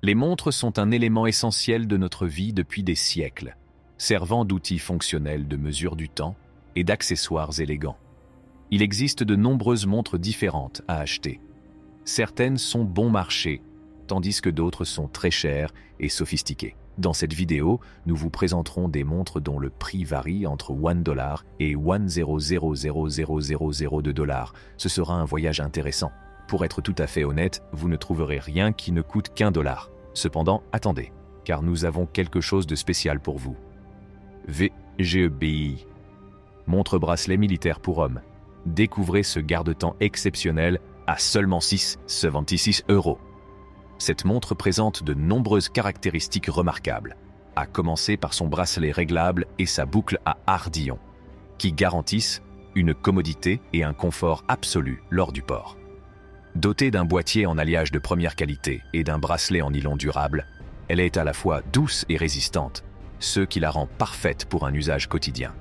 Les montres sont un élément essentiel de notre vie depuis des siècles, servant d'outils fonctionnels de mesure du temps et d'accessoires élégants. Il existe de nombreuses montres différentes à acheter. Certaines sont bon marché, tandis que d'autres sont très chères et sophistiquées. Dans cette vidéo, nous vous présenterons des montres dont le prix varie entre $1 et $1,0000002. Ce sera un voyage intéressant. Pour être tout à fait honnête, vous ne trouverez rien qui ne coûte qu'$1. Cependant, attendez, car nous avons quelque chose de spécial pour vous. VGEBI. Montre-bracelet militaire pour hommes. Découvrez ce garde-temps exceptionnel à seulement 676 €. Cette montre présente de nombreuses caractéristiques remarquables, à commencer par son bracelet réglable et sa boucle à ardillon, qui garantissent une commodité et un confort absolu lors du port. Dotée d'un boîtier en alliage de première qualité et d'un bracelet en nylon durable, elle est à la fois douce et résistante, ce qui la rend parfaite pour un usage quotidien.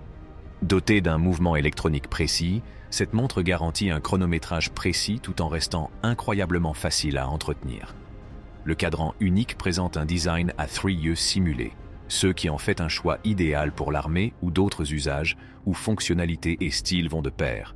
Dotée d'un mouvement électronique précis, cette montre garantit un chronométrage précis tout en restant incroyablement facile à entretenir. Le cadran unique présente un design à 3 yeux simulé, ce qui en fait un choix idéal pour l'armée ou d'autres usages où fonctionnalité et style vont de pair.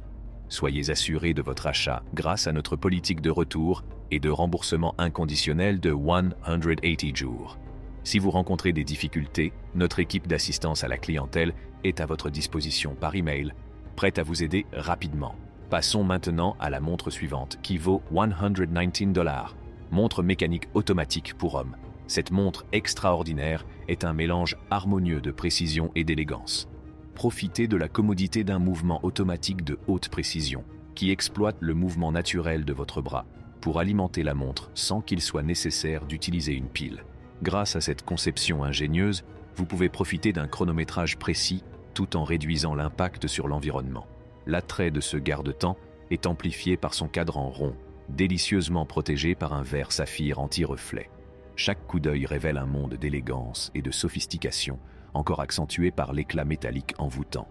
Soyez assurés de votre achat grâce à notre politique de retour et de remboursement inconditionnel de 180 jours. Si vous rencontrez des difficultés, notre équipe d'assistance à la clientèle est à votre disposition par email, prête à vous aider rapidement. Passons maintenant à la montre suivante, qui vaut $119. Montre mécanique automatique pour hommes. Cette montre extraordinaire est un mélange harmonieux de précision et d'élégance. Profitez de la commodité d'un mouvement automatique de haute précision, qui exploite le mouvement naturel de votre bras, pour alimenter la montre sans qu'il soit nécessaire d'utiliser une pile. Grâce à cette conception ingénieuse, vous pouvez profiter d'un chronométrage précis tout en réduisant l'impact sur l'environnement. L'attrait de ce garde-temps est amplifié par son cadran rond, délicieusement protégé par un verre saphir anti-reflet. Chaque coup d'œil révèle un monde d'élégance et de sophistication, encore accentué par l'éclat métallique envoûtant.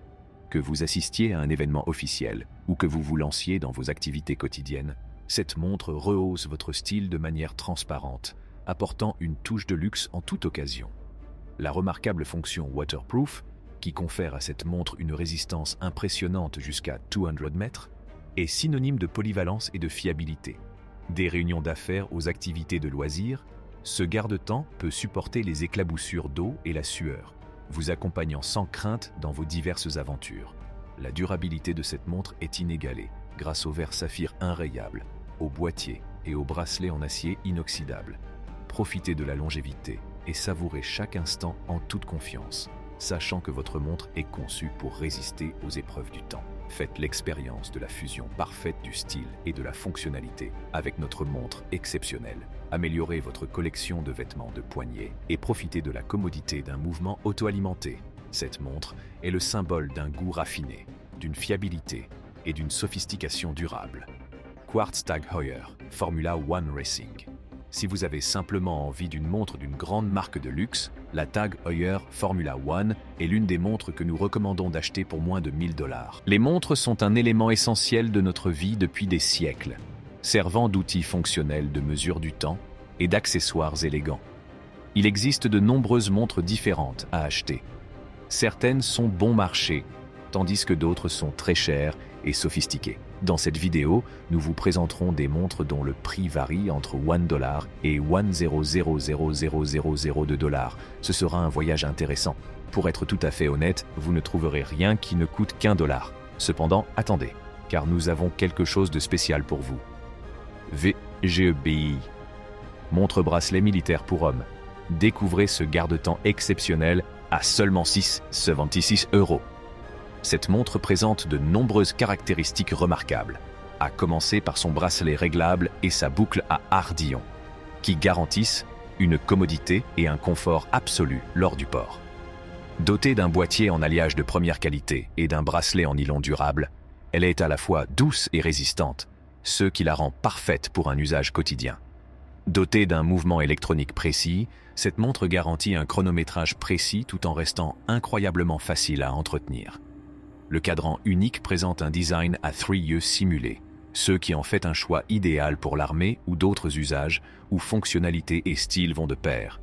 Que vous assistiez à un événement officiel ou que vous vous lanciez dans vos activités quotidiennes, cette montre rehausse votre style de manière transparente, apportant une touche de luxe en toute occasion. La remarquable fonction waterproof, qui confère à cette montre une résistance impressionnante jusqu'à 200 mètres, est synonyme de polyvalence et de fiabilité. Des réunions d'affaires aux activités de loisirs, ce garde-temps peut supporter les éclaboussures d'eau et la sueur, vous accompagnant sans crainte dans vos diverses aventures. La durabilité de cette montre est inégalée grâce au verre saphir inrayable, au boîtier et au bracelet en acier inoxydable. Profitez de la longévité et savourez chaque instant en toute confiance, sachant que votre montre est conçue pour résister aux épreuves du temps. Faites l'expérience de la fusion parfaite du style et de la fonctionnalité avec notre montre exceptionnelle. Améliorez votre collection de vêtements de poignet et profitez de la commodité d'un mouvement auto-alimenté. Cette montre est le symbole d'un goût raffiné, d'une fiabilité et d'une sophistication durable. Quartz Tag Heuer, Formula One Racing. Si vous avez simplement envie d'une montre d'une grande marque de luxe, la Tag Heuer Formula One est l'une des montres que nous recommandons d'acheter pour moins de $1000. Les montres sont un élément essentiel de notre vie depuis des siècles, servant d'outils fonctionnels de mesure du temps et d'accessoires élégants. Il existe de nombreuses montres différentes à acheter. Certaines sont bon marché, tandis que d'autres sont très chères et sophistiquées. Dans cette vidéo, nous vous présenterons des montres dont le prix varie entre $1 et $1,0000002. Ce sera un voyage intéressant. Pour être tout à fait honnête, vous ne trouverez rien qui ne coûte qu'$1. Cependant, attendez, car nous avons quelque chose de spécial pour vous. VGEBI. Montre-bracelet militaire pour hommes. Découvrez ce garde-temps exceptionnel à seulement 676 €. Cette montre présente de nombreuses caractéristiques remarquables, à commencer par son bracelet réglable et sa boucle à ardillon, qui garantissent une commodité et un confort absolu lors du port. Dotée d'un boîtier en alliage de première qualité et d'un bracelet en nylon durable, elle est à la fois douce et résistante, ce qui la rend parfaite pour un usage quotidien. Dotée d'un mouvement électronique précis, cette montre garantit un chronométrage précis tout en restant incroyablement facile à entretenir. Le cadran unique présente un design à 3 yeux simulé, ceux qui en fait un choix idéal pour l'armée ou d'autres usages où fonctionnalité et style vont de pair.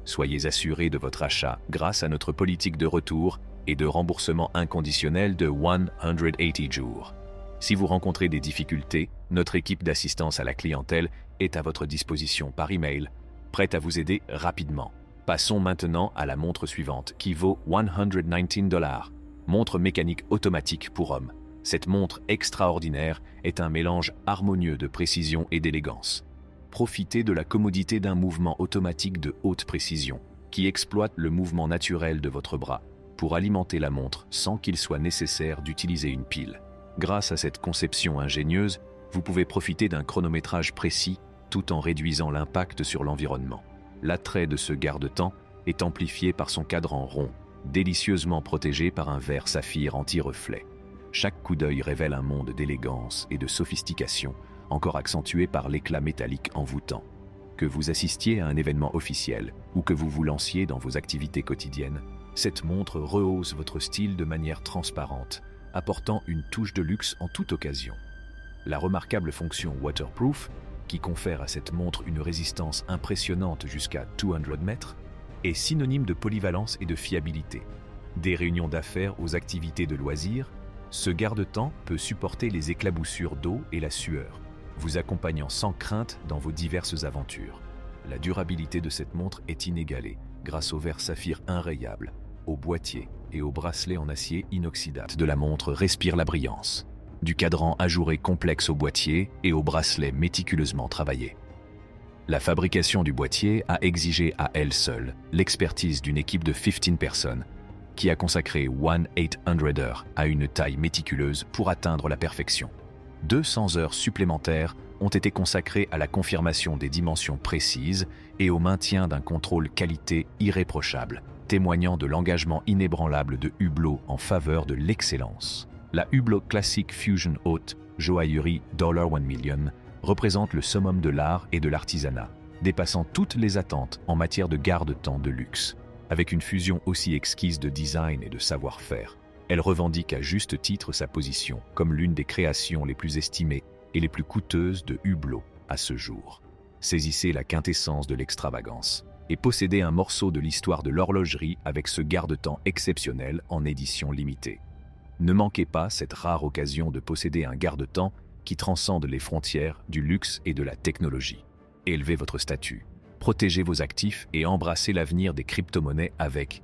Soyez assurés de votre achat grâce à notre politique de retour et de remboursement inconditionnel de 180 jours. Si vous rencontrez des difficultés, notre équipe d'assistance à la clientèle est à votre disposition par email, prête à vous aider rapidement. Passons maintenant à la montre suivante, qui vaut 119 $. Montre mécanique automatique pour hommes. Cette montre extraordinaire est un mélange harmonieux de précision et d'élégance. Profitez de la commodité d'un mouvement automatique de haute précision, qui exploite le mouvement naturel de votre bras, pour alimenter la montre sans qu'il soit nécessaire d'utiliser une pile. Grâce à cette conception ingénieuse, vous pouvez profiter d'un chronométrage précis tout en réduisant l'impact sur l'environnement. L'attrait de ce garde-temps est amplifié par son cadran rond, délicieusement protégé par un verre saphir anti-reflet. Chaque coup d'œil révèle un monde d'élégance et de sophistication, encore accentué par l'éclat métallique envoûtant. Que vous assistiez à un événement officiel ou que vous vous lanciez dans vos activités quotidiennes, cette montre rehausse votre style de manière transparente, apportant une touche de luxe en toute occasion. La remarquable fonction waterproof, qui confère à cette montre une résistance impressionnante jusqu'à 200 mètres, est synonyme de polyvalence et de fiabilité. Des réunions d'affaires aux activités de loisirs, ce garde-temps peut supporter les éclaboussures d'eau et la sueur, vous accompagnant sans crainte dans vos diverses aventures. La durabilité de cette montre est inégalée grâce au verre saphir inrayable, au boîtier et au bracelet en acier inoxydable de la montre respire la brillance, du cadran ajouré complexe au boîtier et au bracelet méticuleusement travaillé. La fabrication du boîtier a exigé à elle seule l'expertise d'une équipe de 15 personnes qui a consacré 1-800 heures à une taille méticuleuse pour atteindre la perfection. 200 heures supplémentaires ont été consacrées à la confirmation des dimensions précises et au maintien d'un contrôle qualité irréprochable, témoignant de l'engagement inébranlable de Hublot en faveur de l'excellence. La Hublot Classic Fusion Haute Joaillerie $1 Million représente le summum de l'art et de l'artisanat, dépassant toutes les attentes en matière de garde-temps de luxe. Avec une fusion aussi exquise de design et de savoir-faire, elle revendique à juste titre sa position comme l'une des créations les plus estimées et les plus coûteuses de Hublot à ce jour. Saisissez la quintessence de l'extravagance et possédez un morceau de l'histoire de l'horlogerie avec ce garde-temps exceptionnel en édition limitée. Ne manquez pas cette rare occasion de posséder un garde-temps qui transcende les frontières du luxe et de la technologie. Élevez votre statut, protégez vos actifs et embrassez l'avenir des crypto-monnaies avec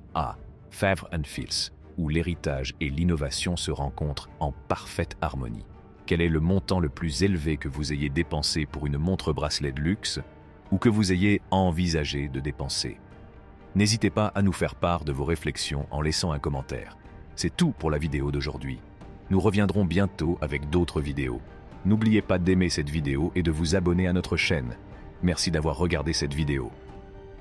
Favre & Fils, où l'héritage et l'innovation se rencontrent en parfaite harmonie. Quel est le montant le plus élevé que vous ayez dépensé pour une montre-bracelet de luxe ou que vous ayez envisagé de dépenser? N'hésitez pas à nous faire part de vos réflexions en laissant un commentaire. C'est tout pour la vidéo d'aujourd'hui. Nous reviendrons bientôt avec d'autres vidéos. N'oubliez pas d'aimer cette vidéo et de vous abonner à notre chaîne. Merci d'avoir regardé cette vidéo.